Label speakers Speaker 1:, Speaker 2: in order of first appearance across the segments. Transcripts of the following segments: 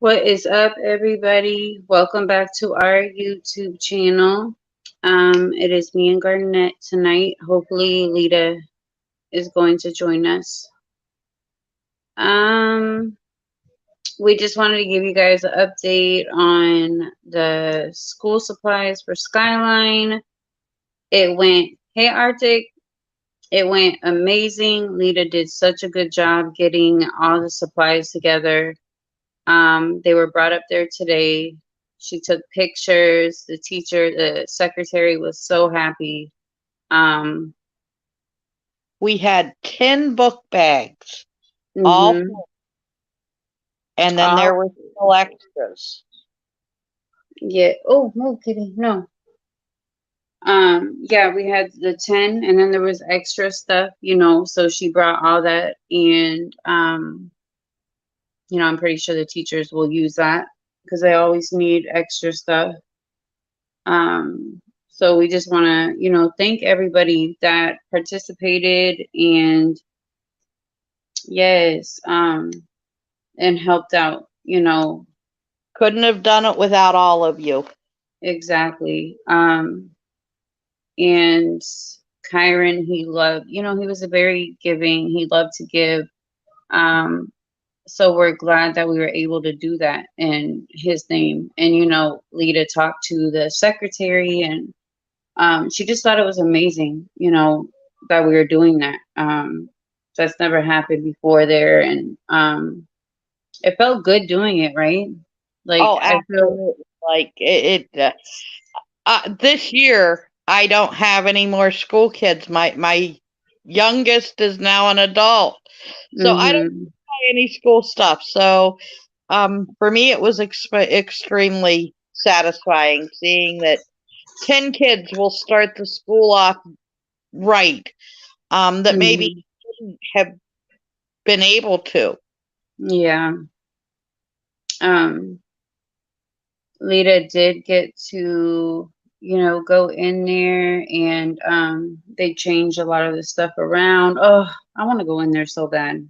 Speaker 1: What is up, everybody? Welcome back to our YouTube channel. It is me and Garnett tonight. Hopefully, Lita is going to join us. Um, we just wanted to give you guys an update on the school supplies for Skyline. It went, hey, Arctic, it went amazing. Lita did such a good job getting all the supplies together. They were brought up there today. She took pictures. The teacher, the secretary was so happy. Um,
Speaker 2: We had 10 book bags, all
Speaker 1: hmm
Speaker 2: full, and then there
Speaker 1: All,
Speaker 2: were still extras.
Speaker 1: yeah. Oh, no, kidding. No. Yeah, we had the 10 and then there was extra stuff. So she brought all that and, I'm pretty sure the teachers will use that because they always need extra stuff. So we just want to, thank everybody that participated and yes, and helped out.
Speaker 2: Couldn't have done it without all of you.
Speaker 1: Exactly. And Kyron, he loved, he was a very giving, he loved to give. Um, so we're glad that we were able to do that in his name. And, Lita talked to the secretary and she just thought it was amazing, that we were doing that. That's never happened before there, and it felt good doing it, right? Like
Speaker 2: Oh,
Speaker 1: I feel
Speaker 2: absolutely. Like this year, I don't have any more school kids. My youngest is now an adult, so I don't
Speaker 1: hmm
Speaker 2: buy any school stuff. So, for me, it was extremely satisfying seeing that 10 kids will start the school off right. That maybe
Speaker 1: hmm
Speaker 2: wouldn't have been able to.
Speaker 1: yeah. Um, Lita did get to go in there and they changed a lot of the stuff around. Oh, I want to go in there so bad.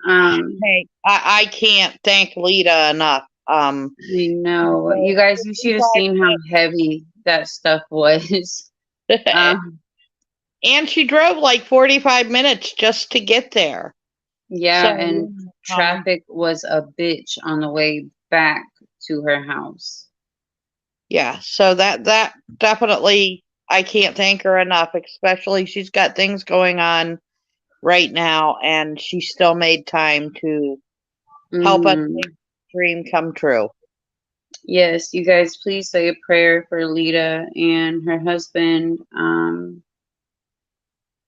Speaker 1: Um,
Speaker 2: Hey, I can't thank Lita enough.
Speaker 1: I know.
Speaker 2: So
Speaker 1: You guys, you should have seen how heavy that stuff was. Um,
Speaker 2: and she drove like 45 minutes just to get there.
Speaker 1: yeah,
Speaker 2: So,
Speaker 1: and traffic was a bitch on the way back to her house.
Speaker 2: yeah, so that definitely I can't thank her enough, especially she's got things going on right now and she still made time to help us
Speaker 1: hmm
Speaker 2: make the dream come true.
Speaker 1: Yes, you guys, please say a prayer for Lita and her husband.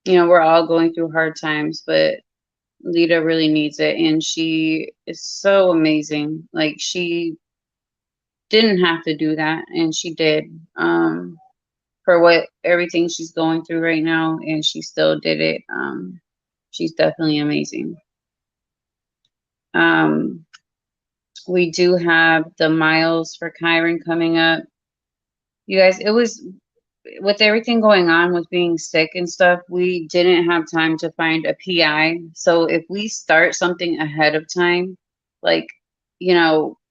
Speaker 1: We're all going through hard times, but Lita really needs it, and she is so amazing. Like she didn't have to do that, and she did. For what everything she's going through right now, and she still did it. She's definitely amazing. Um, we do have the miles for Kyron coming up. You guys, it was with everything going on with being sick and stuff, we didn't have time to find a PI. So if we start something ahead of time, like,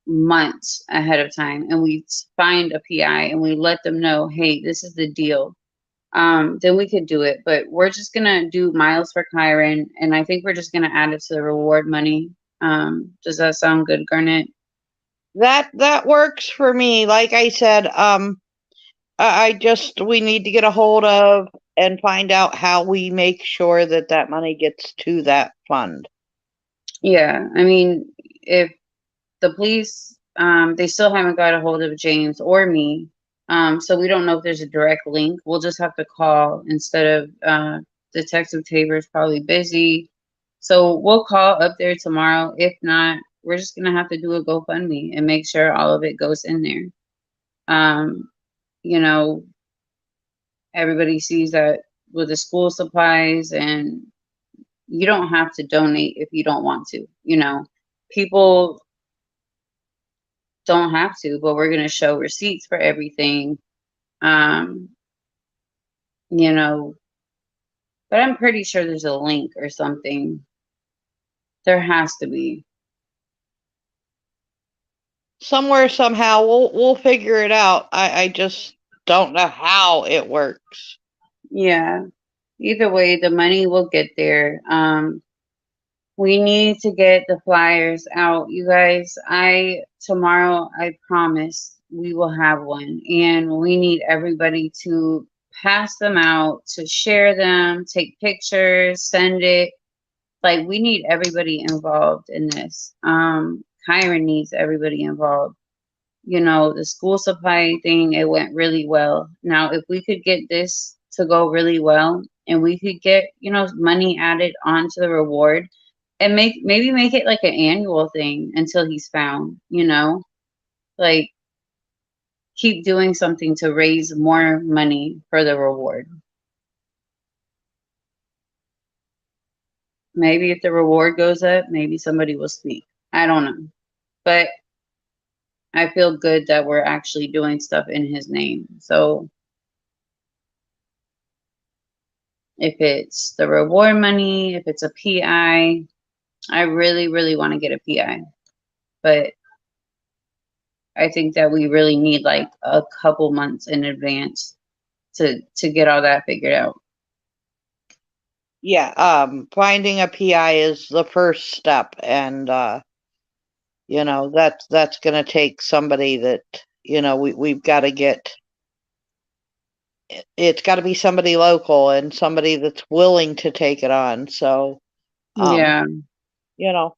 Speaker 1: months ahead of time, and we find a PI and we let them know, hey, this is the deal, then we could do it. But we're just gonna do miles for Kyron, and I think we're just gonna add it to the reward money. Does that sound good, Garnet?
Speaker 2: That works for me. Like I said, I just we need to get a hold of and find out how we make sure that that money gets to that fund.
Speaker 1: Yeah, I mean, if the police, they still haven't got a hold of James or me. So we don't know if there's a direct link. We'll just have to call instead of Detective Tabor's probably busy. So we'll call up there tomorrow. If not, we're just gonna have to do a GoFundMe and make sure all of it goes in there. Um, you know, Everybody sees that with the school supplies, and you don't have to donate if you don't want to. People don't have to, but we're going to show receipts for everything. Um, you know, but I'm pretty sure there's a link or something. There has to be.
Speaker 2: somewhere, somehow, we'll figure it out. I just don't know how it works.
Speaker 1: Yeah. Either way, the money will get there. We need to get the flyers out. You guys, tomorrow, I promise we will have one. And we need everybody to pass them out, to share them, take pictures, send it. Like, we need everybody involved in this. Kyron needs everybody involved. You know, the school supply thing, it went really well. Now, if we could get this to go really well and we could get, money added onto the reward and maybe make it like an annual thing until he's found, like keep doing something to raise more money for the reward. Maybe if the reward goes up, maybe somebody will speak. I don't know. But I feel good that we're actually doing stuff in his name. So if it's the reward money, if it's a PI, I really, really want to get a PI. But I think that we really need like a couple months in advance to get all that figured out.
Speaker 2: Yeah, finding a PI is the first step, and that's going to take somebody that we've got to get. It's got to be somebody local and somebody that's willing to take it on. So,
Speaker 1: Yeah.
Speaker 2: you know,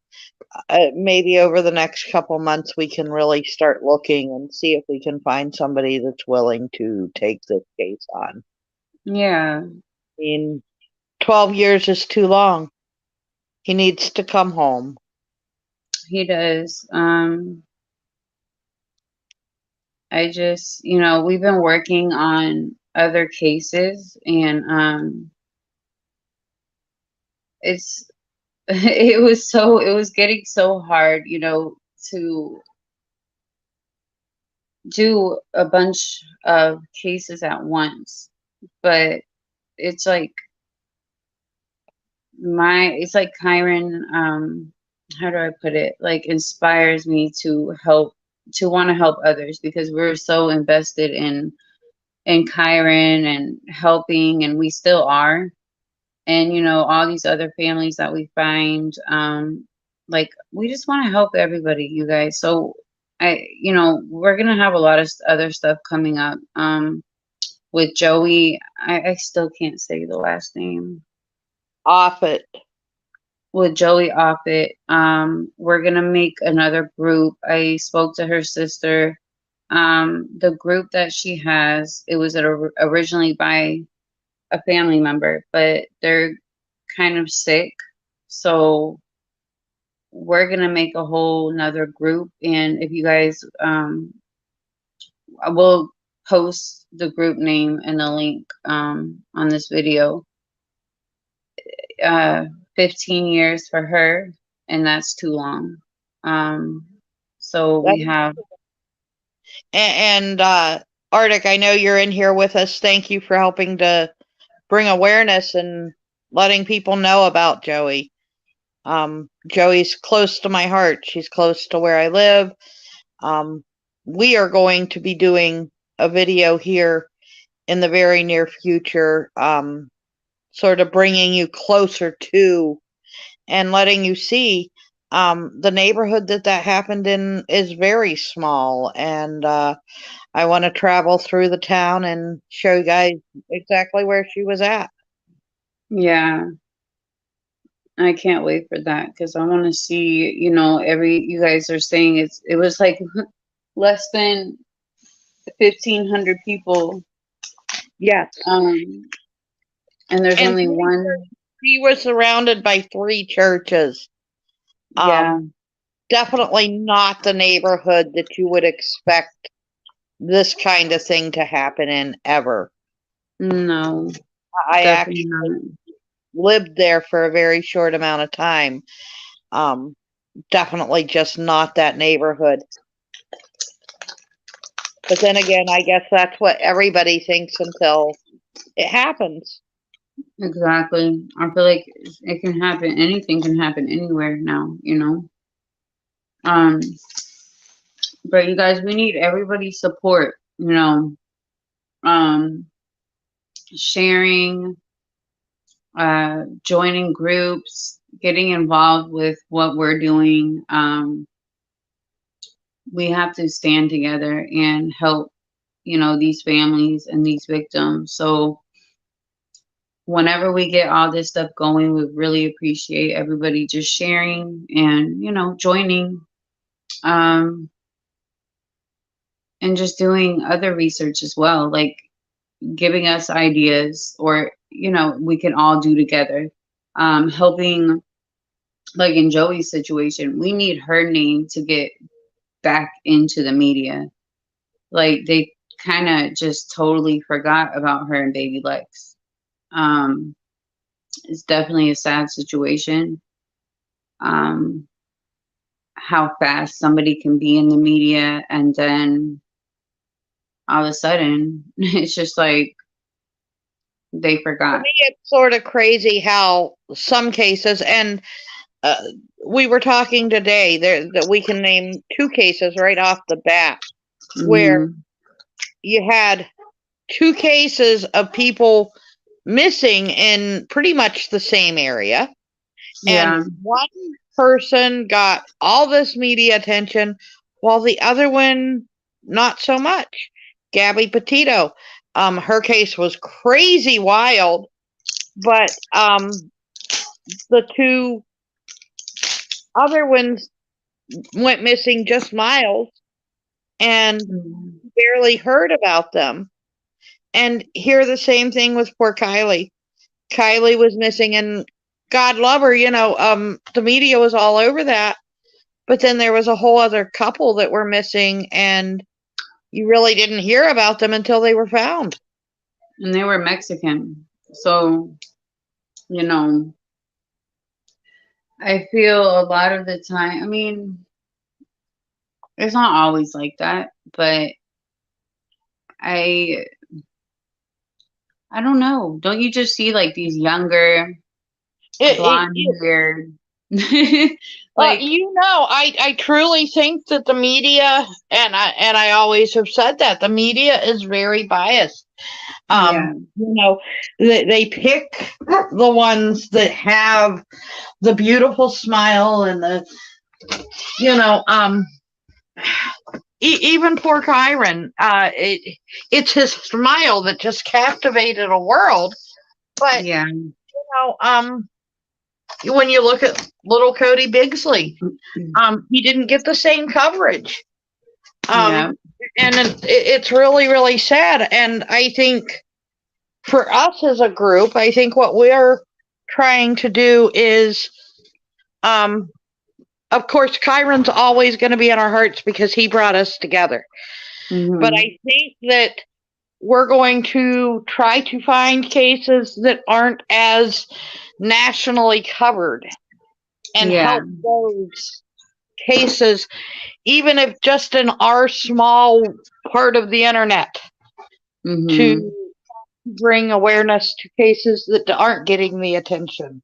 Speaker 2: maybe over the next couple months we can really start looking and see if we can find somebody that's willing to take this case on.
Speaker 1: Yeah.
Speaker 2: I mean, 12 years is too long. He needs to come home.
Speaker 1: He does. I just, we've been working on other cases and it's it was getting so hard, to do a bunch of cases at once. But it's like it's like Kyron, how do I put it? Like inspires me to want to help others because we're so invested in Kyron and helping, and we still are. And all these other families that we find, like we just want to help everybody, you guys. So we're gonna have a lot of other stuff coming up. With Joey, I still can't say the last name.
Speaker 2: Offit.
Speaker 1: With Joey Offit, we're gonna make another group. I spoke to her sister. The group that she has, it was originally by a family member, but they're kind of sick. So we're gonna make a whole nother group. And if you guys, I will post the group name and the link on this video. 15 years for her, and that's too long. So we have.
Speaker 2: And Arctic, I know you're in here with us. Thank you for helping to bring awareness and letting people know about Joey. Joey's close to my heart. She's close to where I live. We are going to be doing a video here in the very near future, sort of bringing you closer to and letting you see the neighborhood that happened in is very small. And I want to travel through the town and show you guys exactly where she was at.
Speaker 1: Yeah, I can't wait for that because I want to see, you guys are saying it was like less than 1,500 people.
Speaker 2: Yes.
Speaker 1: And there's only one.
Speaker 2: He was surrounded by 3 churches.
Speaker 1: Yeah.
Speaker 2: Definitely not the neighborhood that you would expect this kind of thing to happen in ever.
Speaker 1: No.
Speaker 2: I actually lived there for a very short amount of time. Definitely just not that neighborhood. But then again, I guess that's what everybody thinks until it happens.
Speaker 1: Exactly. I feel like it can happen. Anything can happen anywhere now, But you guys, we need everybody's support, you know, um, sharing, joining groups, getting involved with what we're doing. We have to stand together and help, you know, these families and these victims. So whenever we get all this stuff going, we really appreciate everybody just sharing and, you know, joining, um, and just doing other research as well, like giving us ideas or, you know, we can all do together. Helping, like in Joey's situation, we need her name to get back into the media. Like they kind of just totally forgot about her and baby Lex. Um, it's definitely a sad situation. Um, how fast somebody can be in the media and then all of a sudden it's just like they
Speaker 2: To
Speaker 1: forgot.
Speaker 2: me, it's sort of crazy how some cases, and uh, we were talking today there that we can name two cases right off the bat where
Speaker 1: Hmm.
Speaker 2: you had two cases of people missing in pretty much the same area,
Speaker 1: Yeah.
Speaker 2: and one person got all this media attention while the other one not so much. Gabby Petito, her case was crazy wild, but the two other ones went missing just miles and
Speaker 1: Mhm.
Speaker 2: barely heard about them. And here the same thing with poor Kylie. Kylie was missing, and God love her, the media was all over that. But then there was a whole other couple that were missing, and you really didn't hear about them until they were found.
Speaker 1: And they were Mexican. So, you know, I feel a lot of the time, I mean, it's not always like that, but I I don't know. Don't you just see like these younger blonde
Speaker 2: It
Speaker 1: haired
Speaker 2: Well,
Speaker 1: like
Speaker 2: I truly think that the media, and I always have said that the media is very biased.
Speaker 1: yeah.
Speaker 2: They pick the ones that have the beautiful smile and the you know even poor Kyron. It's his smile that just captivated a world. But
Speaker 1: Yeah.
Speaker 2: when you look at little Cody Bigsley, he didn't get the same coverage.
Speaker 1: Yeah.
Speaker 2: And it's really, really sad. And I think for us as a group, I think what we're trying to do is, of course, Kyron's always going to be in our hearts because he brought us together. But
Speaker 1: Hmm.
Speaker 2: I think that we're going to try to find cases that aren't as nationally covered and
Speaker 1: Yeah.
Speaker 2: help those cases, even if just in our small part of the internet,
Speaker 1: Hmm.
Speaker 2: to bring awareness to cases that aren't getting the attention.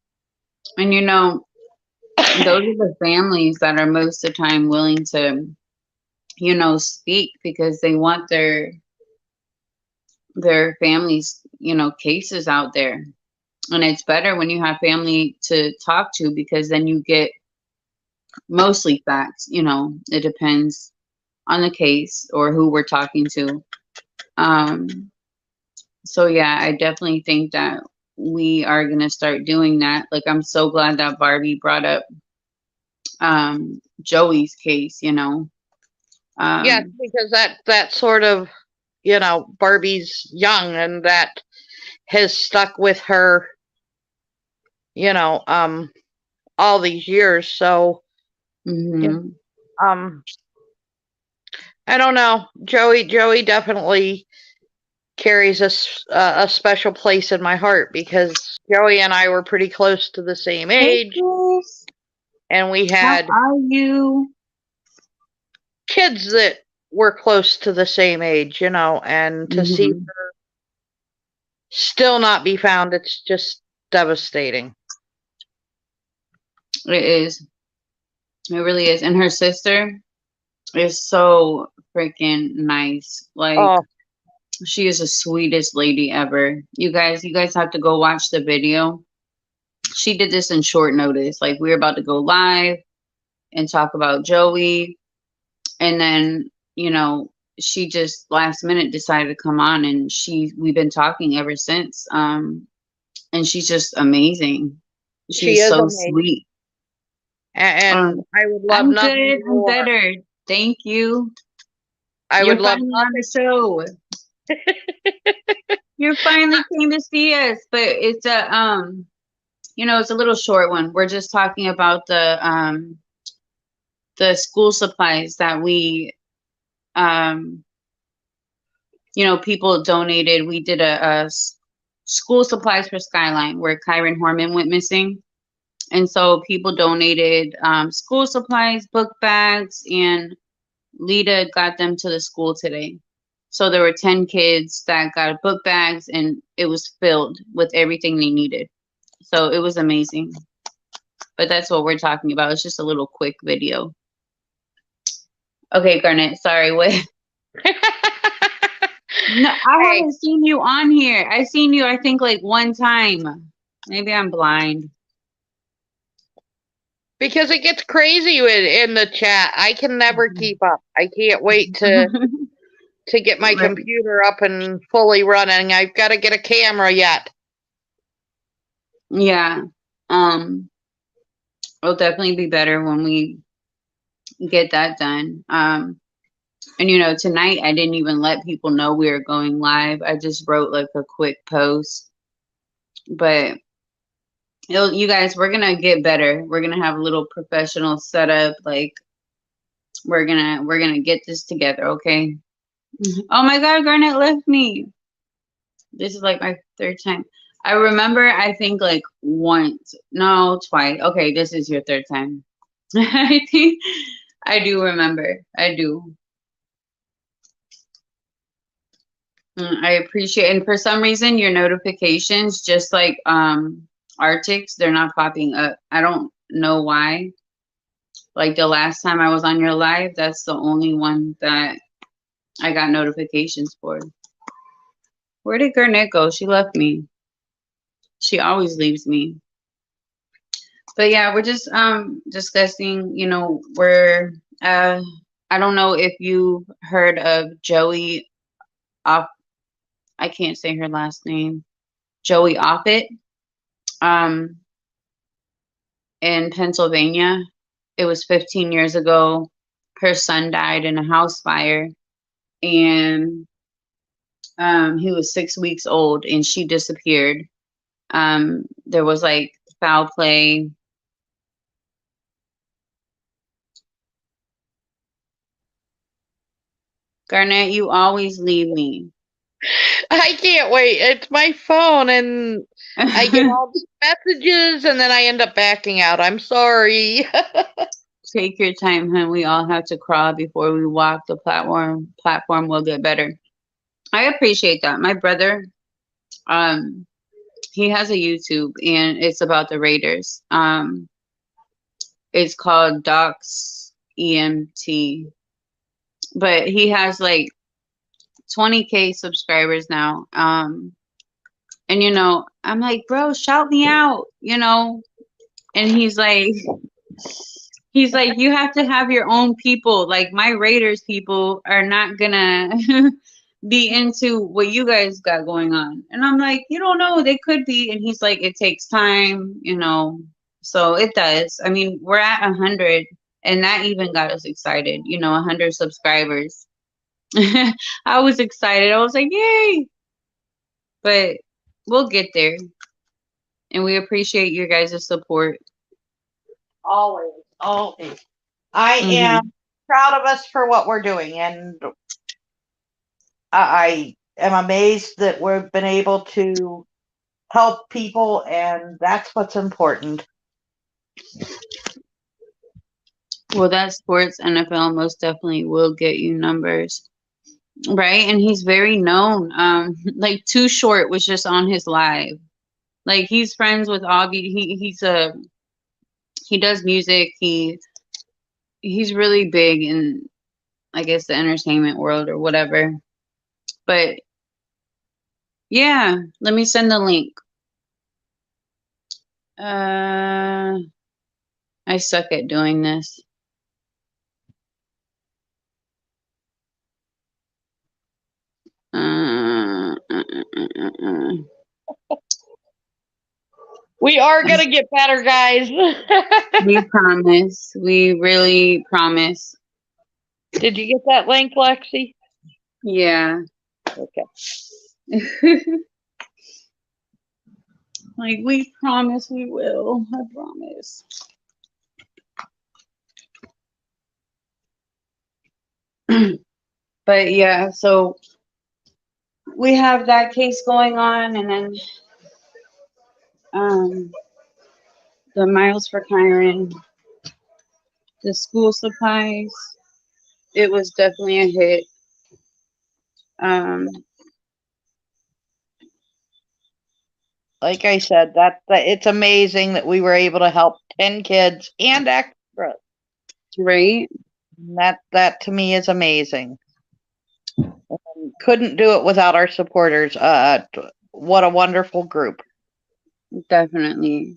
Speaker 1: And you know, those are the families that are most of the time willing to, you know, speak because they want their families, you know, cases out there. And it's better when you have family to talk to because then you get mostly facts, you know, it depends on the case or who we're talking to. Um, so yeah, I definitely think that we are gonna start doing that. Like I'm so glad that Barbie brought up Joey's case, you know.
Speaker 2: Yes,
Speaker 1: Um,
Speaker 2: because that sort of, Barbie's young, and that has stuck with her, you know, um, all these years. So, you know,
Speaker 1: mhm.
Speaker 2: um, I don't know. Joey definitely carries a special place in my heart because Joey and I were pretty close to the same
Speaker 1: Hey
Speaker 2: age,
Speaker 1: Chris,
Speaker 2: and we
Speaker 1: how
Speaker 2: had
Speaker 1: are you?
Speaker 2: kids that were close to the same age, and to see
Speaker 1: Hmm.
Speaker 2: her still not be found, it's just devastating.
Speaker 1: It is. It really is. And her sister. is so freaking nice. Like,
Speaker 2: Oh,
Speaker 1: she is the sweetest lady ever. You guys have to go watch the video. She did this in short notice. Like, we were about to go live and talk about Joey, and then, she just last minute decided to come on, and we've been talking ever since. And she's just amazing.
Speaker 2: she
Speaker 1: She's
Speaker 2: is
Speaker 1: so
Speaker 2: amazing.
Speaker 1: sweet.
Speaker 2: And I would love
Speaker 1: I'm
Speaker 2: nothing
Speaker 1: good. I'm
Speaker 2: more.
Speaker 1: better. Thank you.
Speaker 2: I
Speaker 1: You're
Speaker 2: would love
Speaker 1: finally on the
Speaker 2: nothing.
Speaker 1: show. You finally came to see us, but it's a little short one. We're just talking about the school supplies that we um people donated. We did school supplies for Skyline where Kyron Horman went missing. And so people donated school supplies, book bags, and Lita got them to the school today. So there were 10 kids that got book bags, and it was filled with everything they needed. So it was amazing. But that's what we're talking about. It's just a little quick video. Okay, Garnet, sorry, what? No, I
Speaker 2: Hey,
Speaker 1: haven't seen you on here. I seen you, I think, like one time. Maybe I'm blind.
Speaker 2: because it gets crazy in the chat. I can never keep up. I can't wait to get my
Speaker 1: Right.
Speaker 2: computer up and fully running. I've got to get a camera yet.
Speaker 1: Yeah. Um, it'll definitely be better when we get that done. And tonight I didn't even let people know we were going live. I just wrote like a quick post. But you guys, we're gonna get better. We're gonna have a little professional setup. Like, we're gonna get this together, okay? Oh my God, Garnet left me. This is like my third time. I remember, I think like once, no, twice. Okay, this is your third time. I think I do remember. I do. I appreciate, and for some reason your notifications, just like Arctic's, they're not popping up. I don't know why. Like the last time I was on your live, that's the only one that I got notifications for. Where did Garnet go? She left me. She always leaves me. But yeah, we're just discussing, we're I don't know if you've heard of Joey off I can't say her last name. Joey Offit. Um in Pennsylvania. It was 15 years ago. Her son died in a house fire, and he was 6 weeks old, and she disappeared. There was like foul play. Garnett, you always leave me.
Speaker 2: I can't wait. It's my phone, and I get all these messages, and then I end up backing out. I'm sorry.
Speaker 1: Take your time, hun. We all have to crawl before we walk. The platform will get better. I appreciate that. My brother, um, he has a YouTube, and it's about the Raiders. It's called Docs EMT, but he has like 20K subscribers now. And I'm like, bro, shout me out, and he's like, you have to have your own people. Like, my Raiders people are not gonna be into what you guys got going on. And I'm like, you don't know, they could be. And he's like, it takes time. So it does. I mean, we're at 100, and that even got us excited. 100 subscribers. I was excited. I was like, yay! But we'll get there, and we appreciate your guys' support.
Speaker 2: Always, always. I
Speaker 1: Hmm.
Speaker 2: am proud of us for what we're doing, and I am amazed that we've been able to help people, and that's what's important.
Speaker 1: Well, that sports NFL most definitely will get you numbers, right? And he's very known. Like Too Short was just on his live. Like, he's friends with Augie. He does music. He's really big, and I guess, the entertainment world or whatever. But yeah, let me send the link. I suck at doing this.
Speaker 2: We are gonna get better, guys.
Speaker 1: We promise. We really promise.
Speaker 2: Did you get that link, Lexi?
Speaker 1: Yeah.
Speaker 2: Okay.
Speaker 1: Like, we promise we will. I promise. But yeah, so we have that case going on, and then the miles for kyron, the school supplies. It was definitely a hit.
Speaker 2: Like I said, that it's amazing that we were able to help 10 kids and extras.
Speaker 1: Right?
Speaker 2: That to me is amazing. Couldn't do it without our supporters. What a wonderful group.
Speaker 1: Definitely.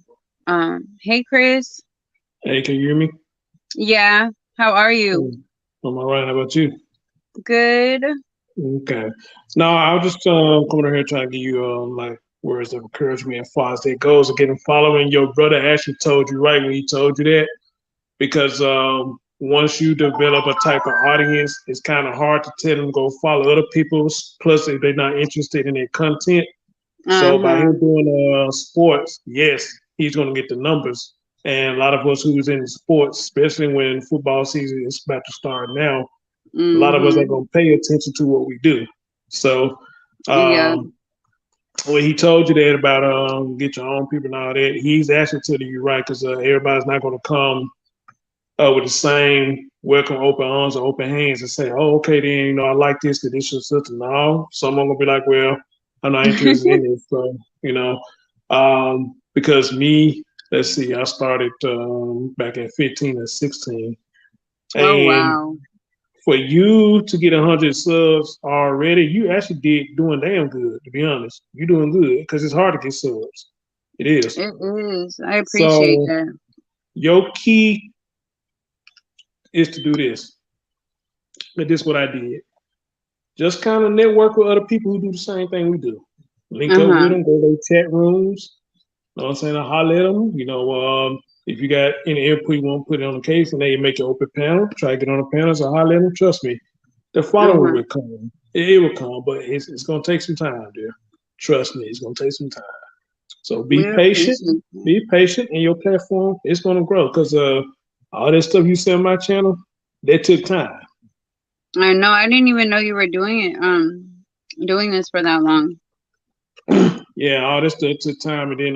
Speaker 1: Hey Chris.
Speaker 3: Hey, can you hear me?
Speaker 1: Yeah. How are you?
Speaker 3: I'm all right. How about you?
Speaker 1: Good.
Speaker 3: Okay. No, I was just coming over here trying to give you like words of encouragement as far as that goes. Again, following your brother actually told you right when he told you that, because once you develop a type of audience, it's kind of hard to tell them to go follow other people's. Plus, if they're not interested in their content, so by him doing sports, yes, he's going to get the numbers. And a lot of us who's in sports, especially when football season is about to start now, a lot of us are going to pay attention to what we do. So
Speaker 1: Yeah.
Speaker 3: when he told you that about get your own people and all that, he's actually telling you right, because everybody's not going to come with the same welcome, open arms or open hands and say, oh, okay, then, you know, I like this, because this is such a no. Someone going to be like, well, I'm not interested in this. So, you know, because me, let's see, I started back in 15 and 16.
Speaker 1: Oh,
Speaker 3: And
Speaker 1: wow.
Speaker 3: for you to get 100 subs already, you actually doing damn good, to be honest. You're doing good, because it's hard to get subs. It is.
Speaker 1: It is. I appreciate
Speaker 3: So
Speaker 1: that.
Speaker 3: your key is to do this. And this is what I did. Just kind of network with other people who do the same thing we do. Link up with them, go to their chat rooms. You know what I'm saying? I holler at them. You know, if you got any input you want to put it on the case, and they make an open panel, try to get on the panel. So holler at them. Trust me, the follower will come. It will come, but it's going to take some time, dear. Trust me, it's going to take some time. So be patient. Be patient, and your platform is going to grow, because all that stuff you see on my channel, that took time.
Speaker 1: I know. I didn't even know you were doing it. Doing this for that long.
Speaker 3: Yeah, all this stuff took time, and then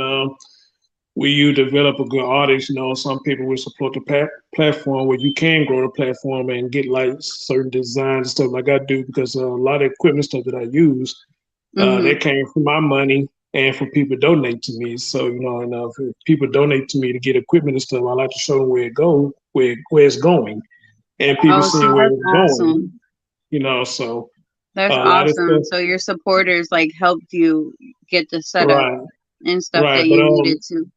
Speaker 3: when you develop a good audience, you know, some people will support the platform where you can grow the platform and get like certain designs and stuff like I do, because a lot of equipment stuff that I use, that came from my money and from people donate to me. So, you know, and if people donate to me to get equipment and stuff, I like to show them where it goes, where it's going, and people seeing where it's going. You know, so
Speaker 1: that's
Speaker 3: a lot of
Speaker 1: awesome.
Speaker 3: stuff.
Speaker 1: So your supporters like helped you get the setup and stuff that
Speaker 3: but,
Speaker 1: you needed to.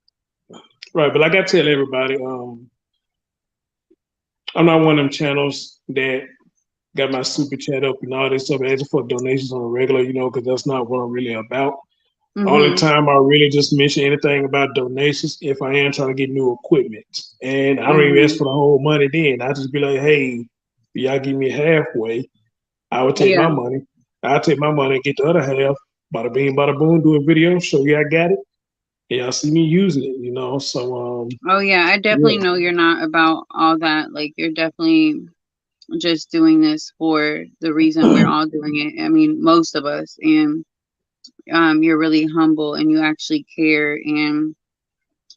Speaker 3: Right, but like I tell everybody, I'm not one of them channels that got my super chat up and all this stuff, asking for donations on a regular, you know, because that's not what I'm really about. The only time I really just mention anything about donations if I am trying to get new equipment. And I don't even ask for the whole money then. I just be like, hey, y'all give me halfway, I would take my money. I'll take my money and get the other half. Bada bing, bada boom, do a video, show you I got it. And y'all see me using it, you know. So
Speaker 1: oh yeah, I definitely know you're not about all that. Like, you're definitely just doing this for the reason we're all doing it. I mean, most of us. And you're really humble and you actually care. And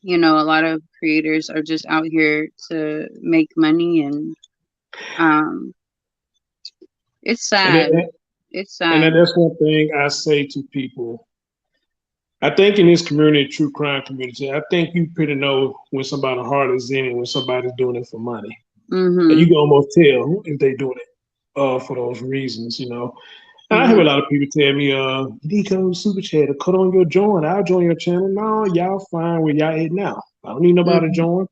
Speaker 1: you know, a lot of creators are just out here to make money, and it's sad. It's sad.
Speaker 3: And that's one thing I say to people. I think in this community, true crime community, I think you pretty know when somebody's heart is in it, when somebody's doing it for money. And you can almost tell if they're doing it. for those reasons, you know. And I hear a lot of people tell me, you need to come to Super Chat to cut on your join. I'll join your channel. No, y'all fine where y'all at now. I don't need nobody to join.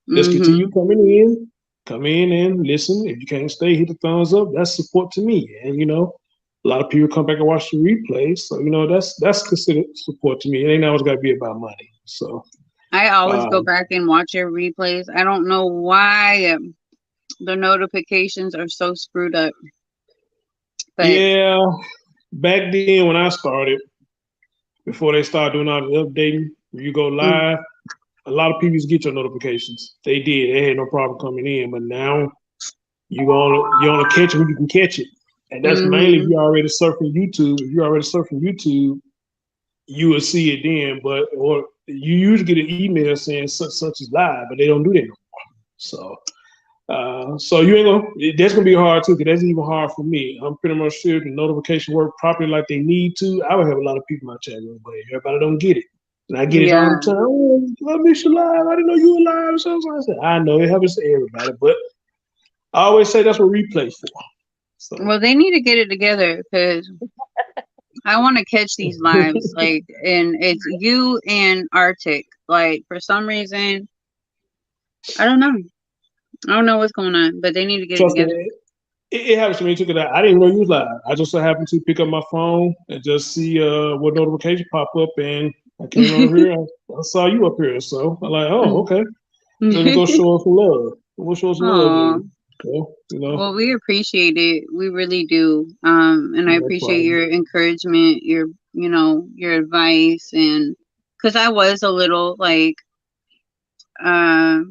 Speaker 3: Just continue coming in. Come in and listen. If you can't stay, hit the thumbs up. That's support to me. And you know, a lot of people come back and watch the replays. So, you know, that's considered support to me. It ain't always gotta be about money. So
Speaker 1: I always go back and watch your replays. I don't know why the notifications are so screwed up. But
Speaker 3: yeah, back then when I started, before they started doing all the updating, when you go live, a lot of people used to get your notifications. They did. They had no problem coming in. But now you gonna catch it when you can catch it. And that's mainly if you're already surfing YouTube. If you're already surfing YouTube, you will see it then. But or you usually get an email saying such is live, but they don't do that no more. So so you ain't gonna. That's gonna be hard too, because that's even hard for me. I'm pretty much sure if the notification work properly like they need to, I would have a lot of people in my chat room, but everybody don't get it. And I get it all the time. Oh, I miss you live. I didn't know you were live. So I said, I know it happens to everybody, but I always say that's what replay for. So.
Speaker 1: Well, they need to get it together because I want to catch these lives. Like, and it's you and Arctic. Like, for some reason, I don't know. I don't know what's going on, but they need to get it together.
Speaker 3: It happens to me too, because I didn't know you was live. I just so happened to pick up my phone and just see what notification pop up, and I came over here. I saw you up here, so I'm like, oh, okay. Let me go show us some love. We'll show us some love. So, you know.
Speaker 1: Well, we appreciate it. We really do. And I appreciate your encouragement, your advice, and because I was a little like, I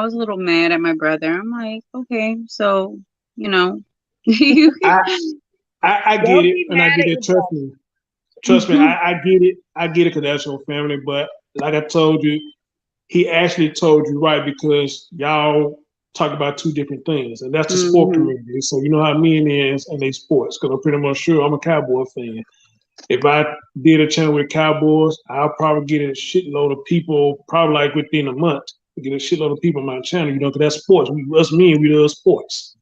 Speaker 1: was a little mad at my brother. I'm like, okay, so,
Speaker 3: I get it, and I get it. Trust me, I get it. I get it because that's your family. But like I told you, he actually told you right, because y'all talk about two different things, and that's the sport community. So you know how men is and they sports. Because I'm pretty much sure I'm a Cowboy fan. If I did a channel with Cowboys, I'll probably get a shitload of people, probably like within a month. Get a shitload of people on my channel, because that's sports. Us men, we love sports,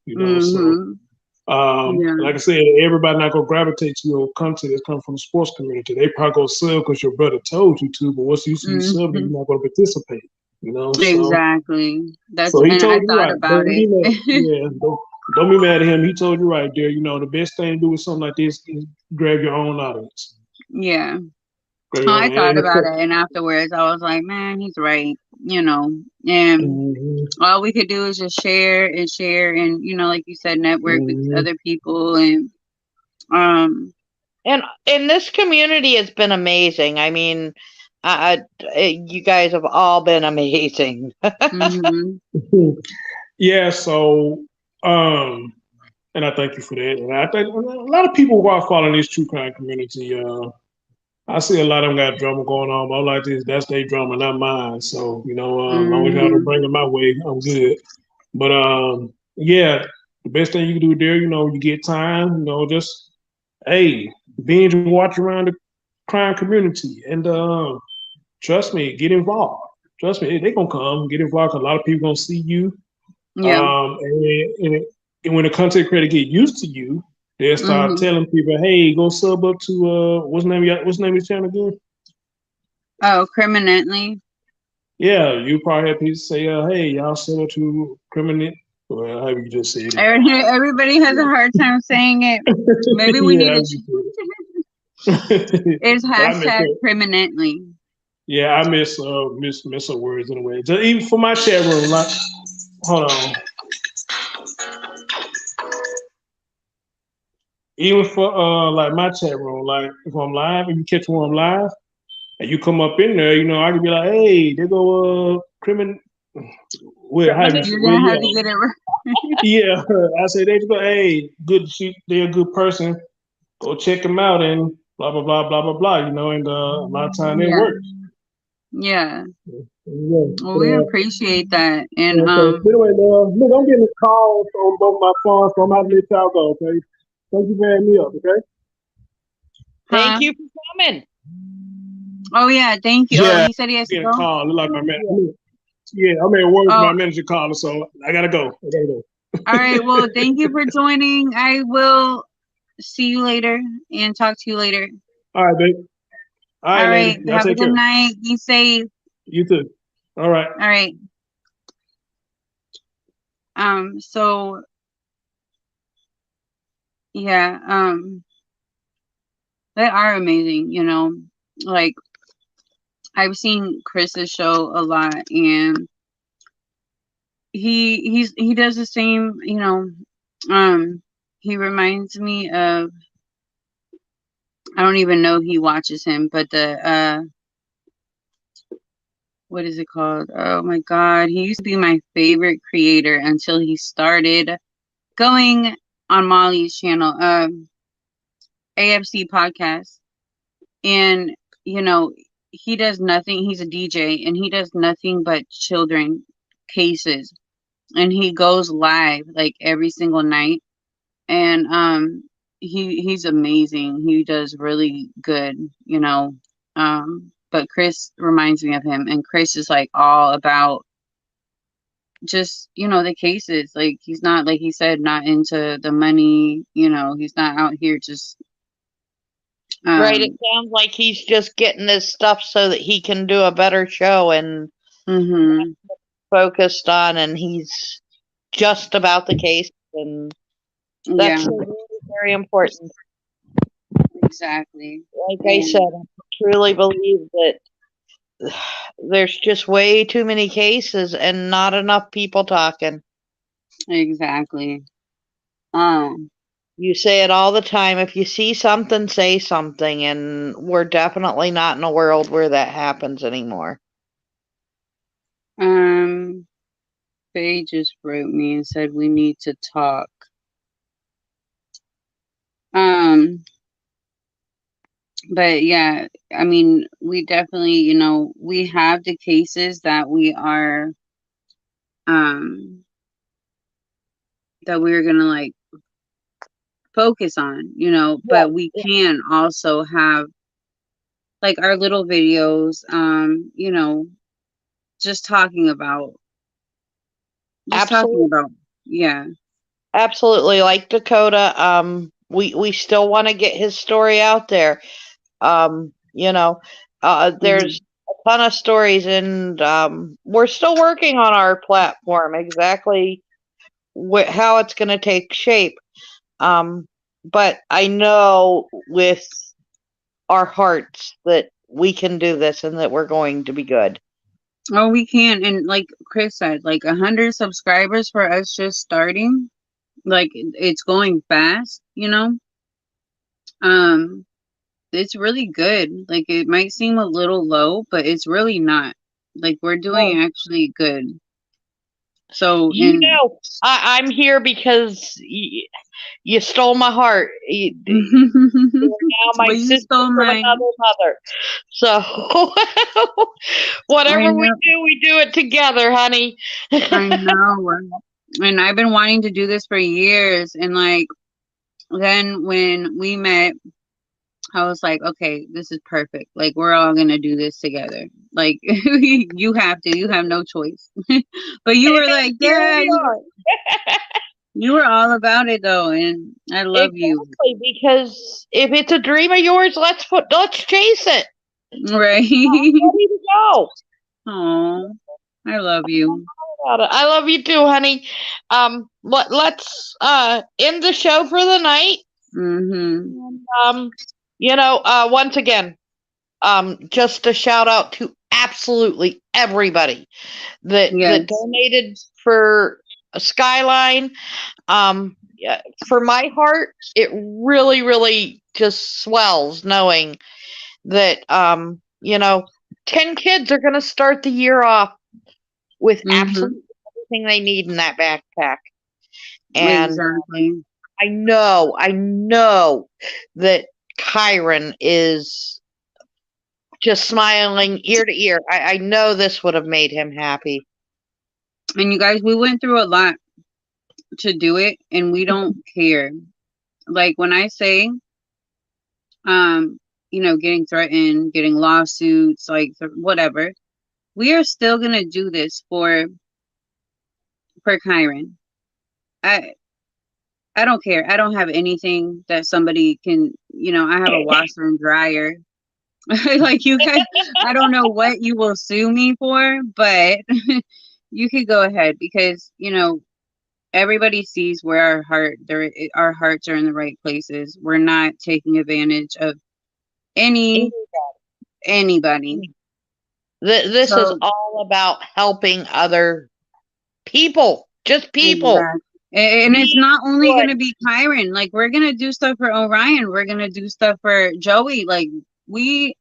Speaker 3: So, like I said, everybody not gonna gravitate to your content that's coming from the sports community. They probably go sub because your brother told you to, but once you see sub, you're not gonna participate.
Speaker 1: Exactly. That's
Speaker 3: so he told you right.
Speaker 1: About it.
Speaker 3: Don't be mad at him. He told you right there. The best thing to do with something like this is grab your own audience.
Speaker 1: Yeah. I thought about it, and afterwards I was like, man, he's right. And all we could do is just share, and like you said, network with other people, and
Speaker 2: this community has been amazing. I mean, you guys have all been amazing.
Speaker 3: Yeah, so and I thank you for that. And I think a lot of people who are following this true crime community, I see a lot of them got drama going on, but I'm like this, that's their drama, not mine. So, as long as y'all don't bring it my way, I'm good. But yeah, the best thing you can do there, you get time, just binge and watch around the crime community, and trust me, get involved. Trust me, they gonna come get involved. 'Cause a lot of people gonna see you. Yeah. And when the content creator get used to you, they'll start telling people, "Hey, go sub up to what's the name of your channel again?"
Speaker 1: Oh, Criminally.
Speaker 3: Yeah, you probably have people say, "Hey, y'all sub up to Criminally." Well, how you just say it.
Speaker 1: Everybody has a hard time saying it. Maybe we need to. It's hashtag Criminally.
Speaker 3: Yeah, I miss some words anyway. Just even for my chat room, like, hold on. Even for like my chat room, like if I'm live and you catch me when I'm live, and you come up in there, I can be like, "Hey, they go criminal." Well, how
Speaker 1: you have to get it right.
Speaker 3: Yeah, I say they go, "Hey, good. They're a good person. Go check them out," and blah blah blah blah blah blah. And a lot of time it works.
Speaker 1: Yeah. Well, we appreciate that. And
Speaker 3: anyway, look, I'm getting calls on both my phones, so I'm gonna let y'all go. Okay. Thank you for having me up, okay?
Speaker 2: Thank you for coming.
Speaker 1: Oh, yeah, thank you. Yeah. Oh, he said he has to go?
Speaker 3: Call. Like my man. Yeah, I'm at work. My manager calling, so I gotta go.
Speaker 1: All right. Well, thank you for joining. I will see you later and talk to you later.
Speaker 3: All right, babe. All right,
Speaker 1: All
Speaker 3: lady.
Speaker 1: right.
Speaker 3: Y'all
Speaker 1: Have a
Speaker 3: take
Speaker 1: good
Speaker 3: care.
Speaker 1: night. Be safe.
Speaker 3: You too. All right.
Speaker 1: All right. So yeah, they are amazing, you know. Like I've seen Chris's show a lot, and he does the same, you know. He reminds me of, I don't even know he watches him, but the what is it called? Oh my God, he used to be my favorite creator until he started going on Molly's channel, AFC podcast. And you know, he does nothing. He's a DJ, and he does nothing but children cases, and he goes live like every single night. And he's amazing. He does really good, you know. But Chris reminds me of him, and Chris is like all about just, you know, the cases. Like he's not, like he said, not into the money, you know. He's not out here just
Speaker 2: Right. It
Speaker 1: um
Speaker 2: sounds like he's just getting his stuff so that he can do a better show and
Speaker 1: mhm.
Speaker 2: focused on, and he's just about the case. And
Speaker 1: Yeah,
Speaker 2: that's really very important.
Speaker 1: exactly.
Speaker 2: Like I said,
Speaker 1: And
Speaker 2: I truly believe that there's just way too many cases and not enough people talking.
Speaker 1: exactly. Um,
Speaker 2: You say it all the time. If you see something, say something. And we're definitely not in a world where that happens anymore.
Speaker 1: um, Faye just wrote me and said we need to talk. Um, but yeah, I mean, we definitely, you know, we have the cases that we are, um, that we're gonna like focus on, you know, but we
Speaker 2: Yeah,
Speaker 1: can also have like our little videos, you know, just talking about, just talking
Speaker 2: absolutely.
Speaker 1: about, yeah.
Speaker 2: Absolutely. Like Dakota, we still want to get his story out there. You know,
Speaker 1: Hmm.
Speaker 2: there's a ton of stories, and we're still working on our platform exactly how it's going to take shape. Um, but I know with our hearts that we can do this and that we're going to be good.
Speaker 1: Oh, we can. And like Chris said, like 100 subscribers for us just starting, like it's going fast, you know? Um, it's really good. Like it might seem a little low, but it's really not. Like we're doing
Speaker 2: No.
Speaker 1: actually good. So,
Speaker 2: You
Speaker 1: and
Speaker 2: know, I'm here because you stole my heart. You are now my
Speaker 1: well, you
Speaker 2: sister
Speaker 1: stole
Speaker 2: from
Speaker 1: mine.
Speaker 2: another mother. So
Speaker 1: I
Speaker 2: whatever
Speaker 1: know,
Speaker 2: we do it together, honey.
Speaker 1: I know. And I've been wanting to do this for years. And like then when we met, I was like, okay, this is perfect. Like, we're all gonna do this together. Like, you have to. You have no choice. But you were like,
Speaker 2: Here
Speaker 1: yeah,
Speaker 2: we are.
Speaker 1: you were all about it though, and I love you.
Speaker 2: Exactly, because if it's a dream of yours, let's chase it.
Speaker 1: Right?
Speaker 2: I'm ready to go.
Speaker 1: Oh, I love you.
Speaker 2: About it. I love you too, honey. Let's end the show for the night.
Speaker 1: Mm-hmm.
Speaker 2: And, once again, just a shout out to absolutely everybody that
Speaker 1: Yes.
Speaker 2: donated for Skyline. Yeah, for my heart, it really, really just swells knowing that 10 kids are going to start the year off with
Speaker 1: Mm-hmm.
Speaker 2: absolutely everything they need in that backpack. And
Speaker 1: Exactly.
Speaker 2: I know that Kyron is just smiling ear to ear. I know this would have made him happy.
Speaker 1: And you guys, we went through a lot to do it, and we don't care. Like when I say, um, you know, getting threatened, getting lawsuits, like whatever, we are still gonna do this for Kyron. I I don't care. I don't have anything that somebody can, I have a washer and dryer. Like you guys, I don't know what you will sue me for, but you could go ahead because, everybody sees where our hearts are in the right places. We're not taking advantage of anybody.
Speaker 2: This is
Speaker 1: So
Speaker 2: all about helping other people, just people.
Speaker 1: exactly. And it's
Speaker 2: Be
Speaker 1: not only
Speaker 2: good.
Speaker 1: gonna be Kyron. Like we're gonna do stuff for Orion. We're gonna do stuff for Joey. Like we,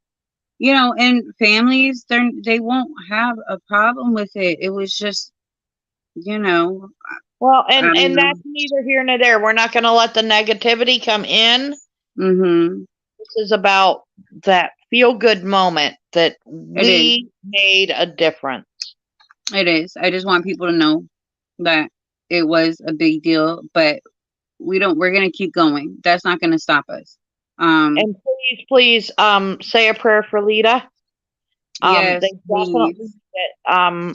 Speaker 1: and families, they won't have a problem with it. It was just,
Speaker 2: Well,
Speaker 1: I don't
Speaker 2: and
Speaker 1: know.
Speaker 2: that's neither here nor there. We're not going to let the negativity come in.
Speaker 1: Mhm.
Speaker 2: This is about that feel good moment that
Speaker 1: It is.
Speaker 2: we made a difference.
Speaker 1: It is. I just want people to know that it was a big deal, but we're going to keep going. That's not going to stop us.
Speaker 2: And please, say a prayer for Lita.
Speaker 1: Yes,
Speaker 2: They definitely,
Speaker 1: please.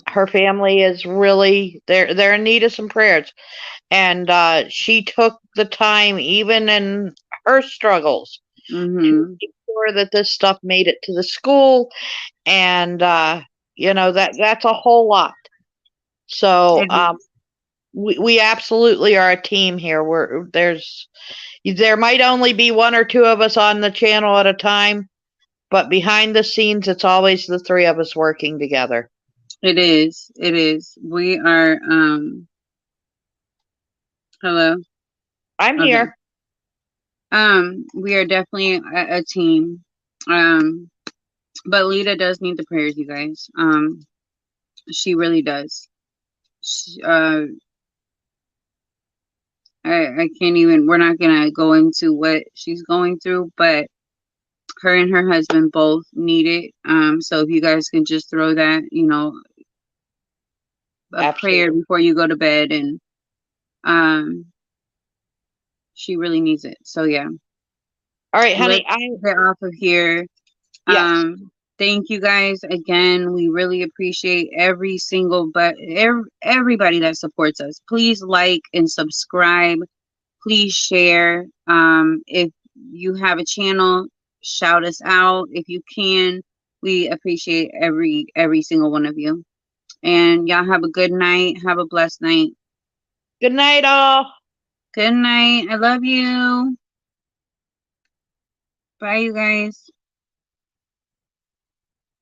Speaker 2: her family is really, they're in need of some prayers. And, she took the time, even in her struggles, to
Speaker 1: Mhm.
Speaker 2: make sure that this stuff made it to the school. And, that's a whole lot. So,
Speaker 1: It is.
Speaker 2: we absolutely are a team here. There might only be one or two of us on the channel at a time, but behind the scenes, it's always the three of us working together.
Speaker 1: It is. It is. We are hello.
Speaker 2: I'm
Speaker 1: Okay.
Speaker 2: here.
Speaker 1: We are definitely a team. But Lita does need the prayers, you guys. She really does. She, I can't even, we're not gonna go into what she's going through, but her and her husband both need it. So if you guys can just throw that, a prayer
Speaker 2: Absolutely.
Speaker 1: before you go to bed, and she really needs it. So yeah.
Speaker 2: All right,
Speaker 1: Let's
Speaker 2: honey.
Speaker 1: get off of here.
Speaker 2: Yes.
Speaker 1: Thank you guys again. We really appreciate every single everybody that supports us. Please like and subscribe. Please share. If you have a channel, shout us out if you can. We appreciate every single one of you. And y'all have a good night. Have a blessed night.
Speaker 2: Good night, all.
Speaker 1: Good night. I love you. Bye, you guys.